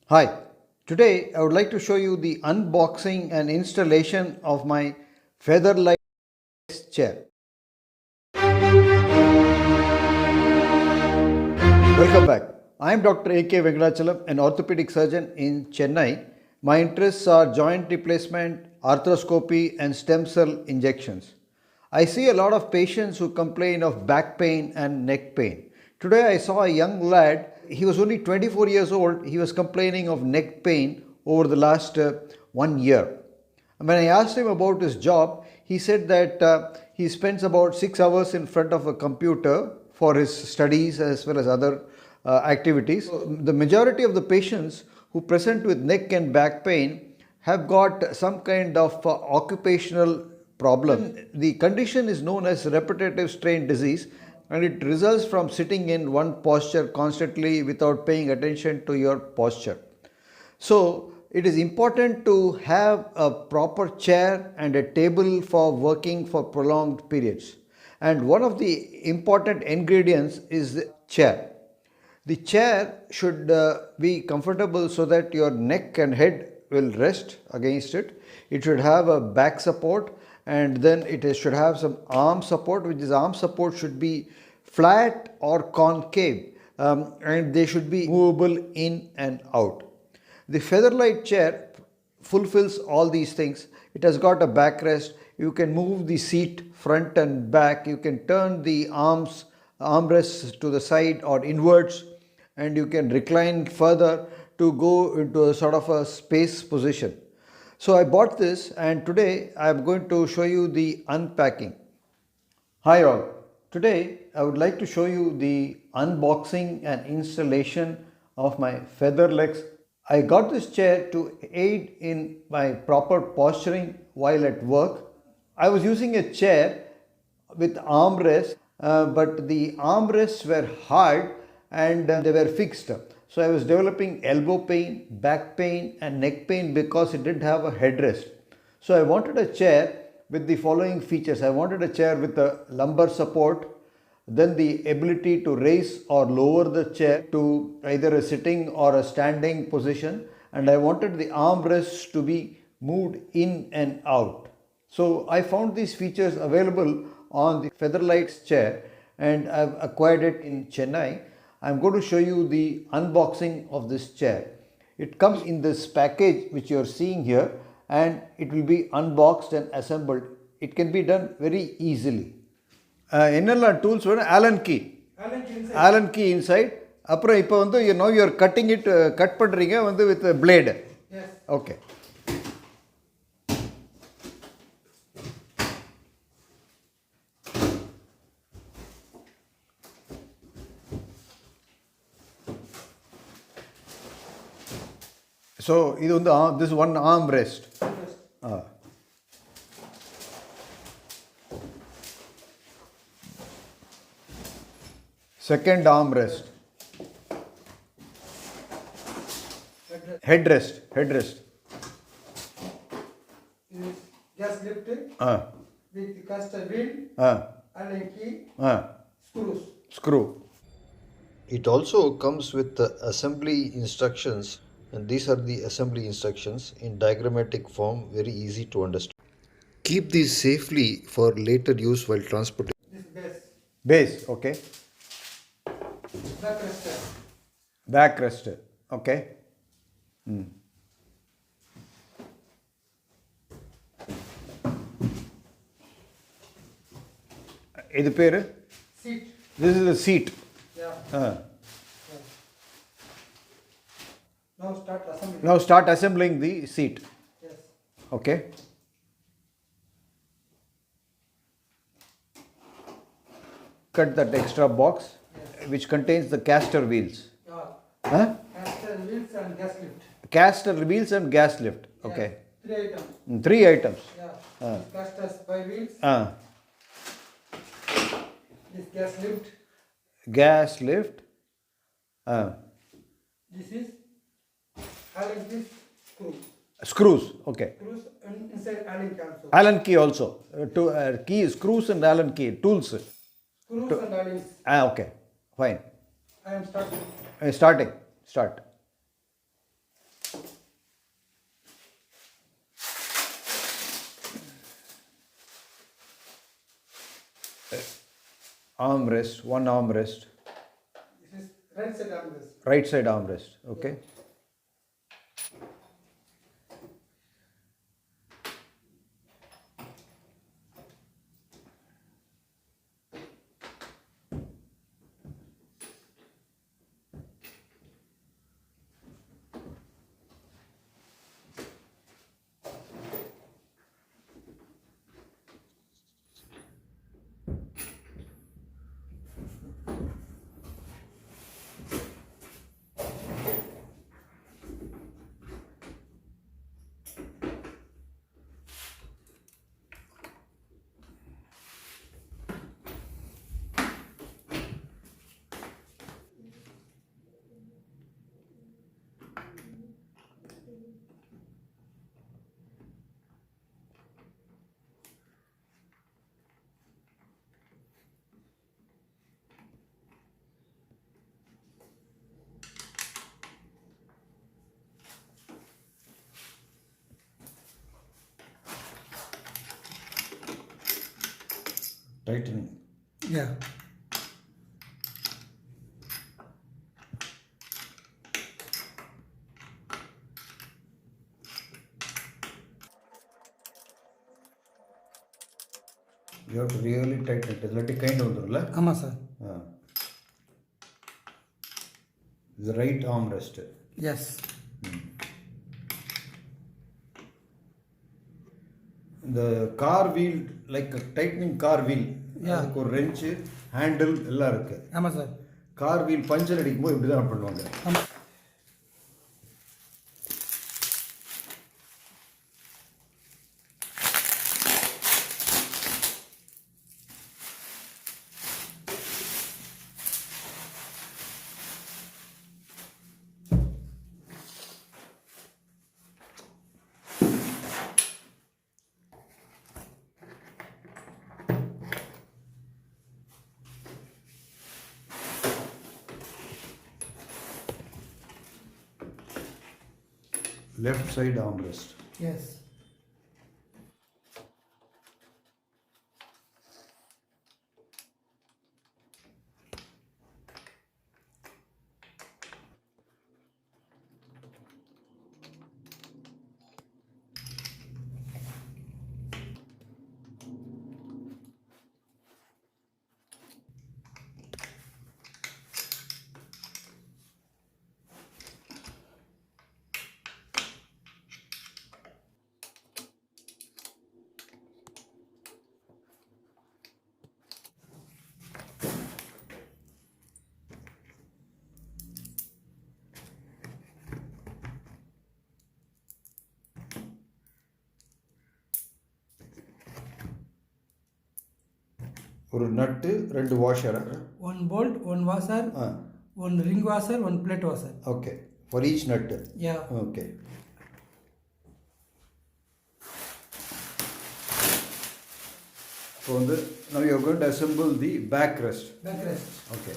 Hi, today I would like to show you the unboxing and installation of my Featherlite chair. Welcome back. I am Dr. A.K.Venkatachalam, an orthopedic surgeon in Chennai. My interests are joint replacement, arthroscopy and stem cell injections. I see a lot of patients who complain of back pain and neck pain. Today I saw a young lad, he was only 24 years old, he was complaining of neck pain over the last 1 year. When I asked him about his job, he said that he spends about 6 hours in front of a computer for his studies as well as other activities. The majority of the patients who present with neck and back pain have got some kind of occupational problem. The condition is known as repetitive strain disease, and it results from sitting in one posture constantly without paying attention to your posture. So it is important to have a proper chair and a table for working for prolonged periods. And one of the important ingredients is the chair. The chair should be comfortable so that your neck and head will rest against it. It should have a back support, and then should have some arm support, which is arm support should be flat or concave, and they should be movable in and out. The Featherlite chair fulfills all these things. It has got a backrest. You can move the seat front and back. You can turn the armrests to the side or inwards, and you can recline further to go into a sort of a space position. So I bought this, and today I am going to show you the unpacking. Hi all. Today I would like to show you the unboxing and installation of my Featherlite. I got this chair to aid in my proper posturing while at work. I was using a chair with armrests, but the armrests were hard and they were fixed. So I was developing elbow pain, back pain and neck pain because it didn't have a headrest. So I wanted a chair with the following features. I wanted a chair with a lumbar support, then the ability to raise or lower the chair to either a sitting or a standing position, and I wanted the armrests to be moved in and out. So I found these features available on the Featherlite chair, and I've acquired it in Chennai. I'm going to show you the unboxing of this chair. It comes in this package which you are seeing here, and it will be unboxed and assembled. It can be done very easily. என்னெல்லாம் tools வேணும்? Allen key inside. அப்புறம் இப்போ வந்து you are cutting it, cut பண்ணுறீங்க வந்து with a blade. Okay. So இது வந்து this one arm rest. Second arm rest. Headrest. Just lifted with the caster wheel, Allen key, Screw. It also comes with the assembly instructions, and these are the assembly instructions in diagrammatic form, very easy to understand. Keep these safely for later use while transporting. this Base, okay. Backrester, okay. இது பேரு seat. This is the seat. Yeah. Now start assembling the seat. Yes. Okay. Cut that extra box, which contains the caster wheels. Caster wheels and gas lift. Caster wheels and gas lift. Okay. Yes. 3 items. Yeah. Casters by wheels. This gas lift. Gas lift. This is Allen key screw. Screws. Okay. Screws and inside Allen key also. Allen key also. Key, screws and Allen key. Tools. Screws and Allen. Okay. Fine. I am starting. Starting. Start. armrest, one armrest, This is right side armrest. right side armrest. Okay. Tightening. Yeah. You have to really tighten it. Let it kind வந்துரும்ல. ஆமா sir. The right armrest. Yes. The car wheel, like a tightening car wheel. Yeah. அதுக்கு ஒரு wrench, handle எல்லாம் இருக்கு. ஆமா sir. Car wheel puncture அடிக்கும்போது இப்படி தான் பண்ணுவாங்க. ஆமா. Left side armrest. Yes. ஒரு நட்டு ரெண்டு washer. One bolt, one washer, one ring washer, one plate washer. Okay, for each nut. Yeah. Okay. So now you are going to assemble the backrest. Backrest. Okay.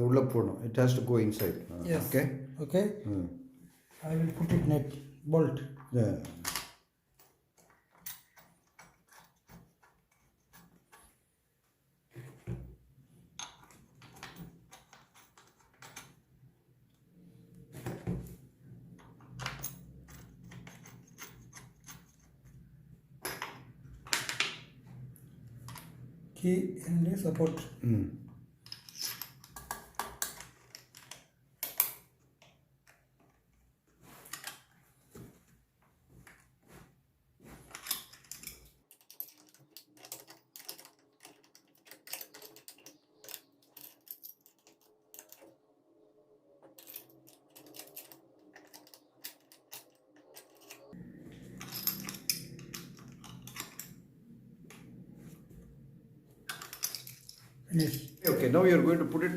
உள்ள போடணும். It has to go inside. Yes. Okay. Okay. I will put it net bolt. Yeah. Key and support. Finish. Okay, now you are going to put it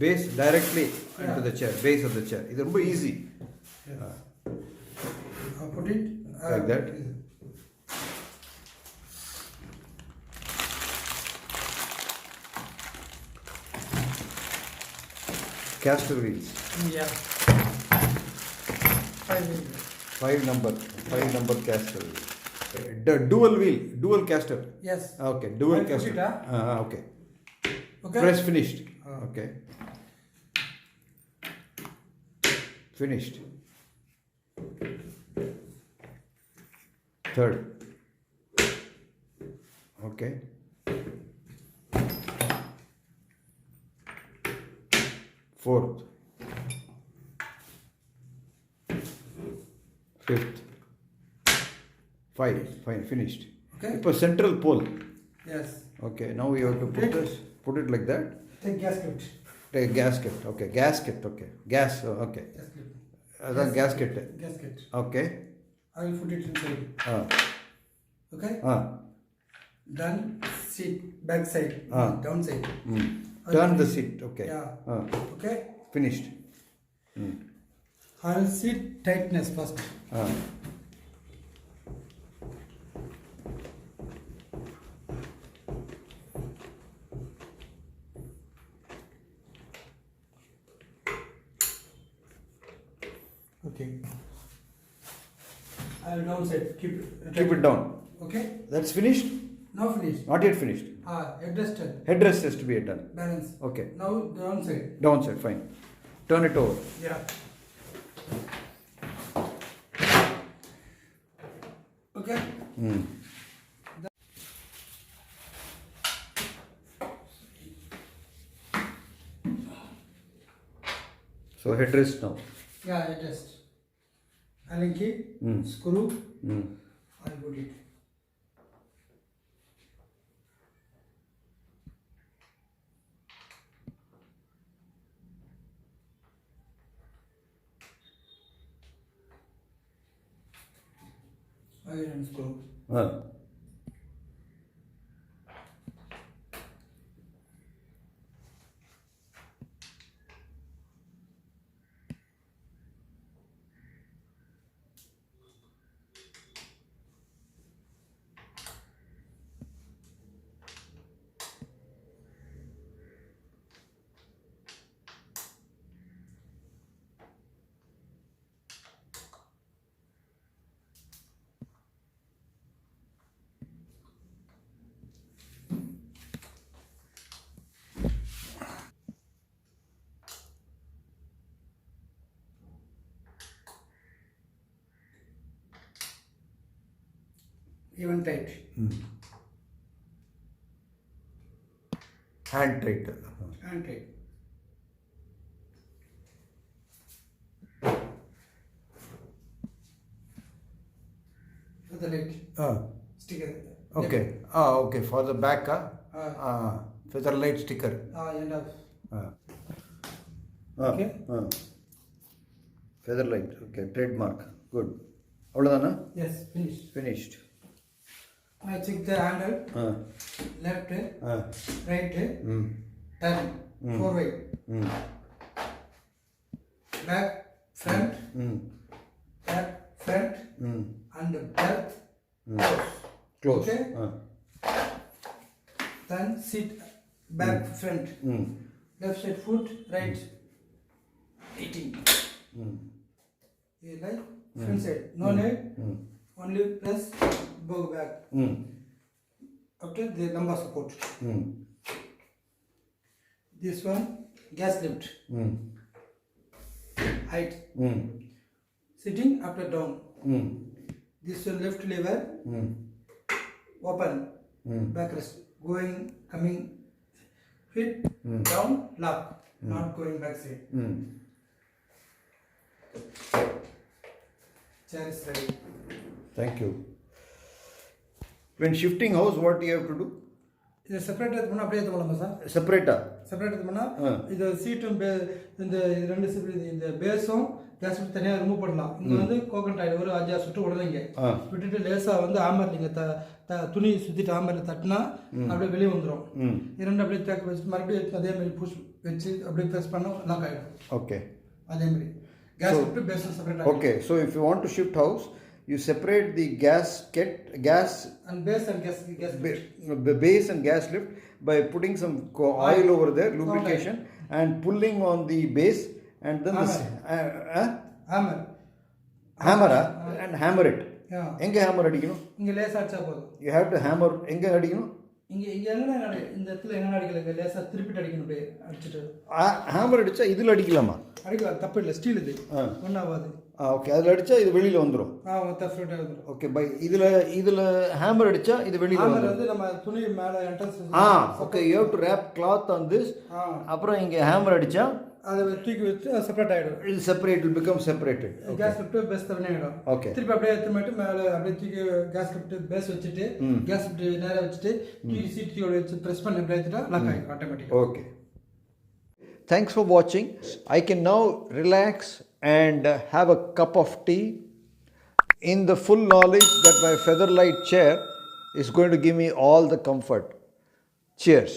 base directly into the chair, base of the chair. It's ரொம்ப easy. I'll put it Like that. caster wheels. Yeah. 5 wheel. 5 number caster wheel. The dual caster. Yes. Okay, dual I put caster. it, Okay. Okay. Press finished. Ah. Okay. Finished. Third. Okay. Fourth. Fifth. Fine, finished. Okay. It was central pole. Yes. Okay, now we have to put it like that. Take gasket. Take gasket. Okay, okay. Gas. Okay. Gasket. Gasket. Gasket. Okay. I will put it inside. Okay. Then seat back side. Down side. Turn the seat. Okay. Yeah. Okay. Finished. I will seat tightness first. Okay. I will down side. Keep it down. Okay. That's finished? Now finished. Not yet finished. Headrest. Headrest has to be done. Balance. Okay. Now down side. Downside, fine. Turn it over. Yeah. Okay. So headrest now. Yeah, headrest. Allen key, screw. I put it. Iron screw. Even tight. Hand tight. And tight. Featherlite sticker. Okay. Okay. For the back, Featherlite sticker. End of. Okay. Featherlite. Okay. Trademark. Good. Avladana? Yes, finished. Finished. I check the handle. Left, right, turn. 4 way. Back, front, back, front, and back, Close. Okay. Then sit back, front. Left side foot, right, 18. You like front side, no leg, only press, go back. After the lumbar support. This one, gas lift. Height. Sitting after down. This one left lever. Open. Backrest. Going, coming. Feet down, lock. Not going back side. Chair is ready. Thank you. When shifting house, what do you have to do? இது separate எடுத்து பண்ணால் அப்படியே எடுத்து போகலாமா sir? Separator. Separate எடுத்து பண்ணால் இது சீட்டும் இந்த ரெண்டு இந்த பேஸும் கேஸ் தனியாக ரிமூவ் பண்ணலாம். இங்கே வந்து கோகனட் ஆயில் ஒரு 5-6 சுட்டு விடுறீங்க. விட்டுட்டு லேசாக வந்து ஆமர் நீங்கள் துணி சுற்றிட்டு ஆமரில் தட்டினா அப்படியே வெளியே வந்துடும். இரண்டு அப்படியே தேக்க வச்சு மறுபடியும் அதே மாதிரி புஷ் வச்சு அப்படியே ப்ரெஸ் பண்ணால் லாக் ஆகிடும். Okay. அதே மாதிரி கேஸ் விட்டு பேஸும் separate. Okay, so if you want to shift house, you separate the gas and base and gas base and gas lift by putting some oil over there, lubrication, and pulling on the base and then this hammer hammer and hammer it. எங்க hammer அடிக்கணும்? இங்கே லேசாக அடிச்சா போதும். You have to hammer எங்க அடிக்கணும்? இங்கே இங்கே எங்கே இந்த இடத்துல எங்கே அடிக்கல, லேசாக திருப்பிட்டு அடிக்கணும். அப்படியே அடிச்சுட்டு ஹேமர் அடித்தா இதில் அடிக்கலாமா? அடிக்கலாம், தப்பு இல்லை. ஸ்டீல் இது ஒன்றாகாது. ஓகே, அதில் அடித்தா இது வெளியில் வந்துடும். தஃப்ரெட்டாக வந்துடும். ஓகே, பை இதில் ஹேமர் அடித்தா இது வெளியில் வந்துடும். வந்து நம்ம துணி மேலே entrance. Okay, you have to wrap cloth on this. அப்புறம் இங்கே ஹேமர் அடித்தா அதை தூக்கி வச்சு அது செப்பரேட் ஆகிடும். இது separate will become separated. Gas lift base தனியாக ஆகிடும். ஓகே, திருப்பி அப்படியே எடுத்துட்டு மேலே அப்படியே தூக்கி கேஸ் லிஃப்ட் பேஸ் வச்சுட்டு கேஸ் லிஃப்ட் நேராக வச்சுட்டு தூக்கி சீட்டோட வச்சு ப்ரெஸ் பண்ணி அப்படியே எடுத்துட்டா லாக் ஆகிடும் ஆட்டோமேட்டிக்காக. ஓகே, தேங்க்ஸ் ஃபார் வாட்சிங். I can now relax and have a cup of tea in the full knowledge that my Featherlite chair is going to give me all the comfort. Cheers.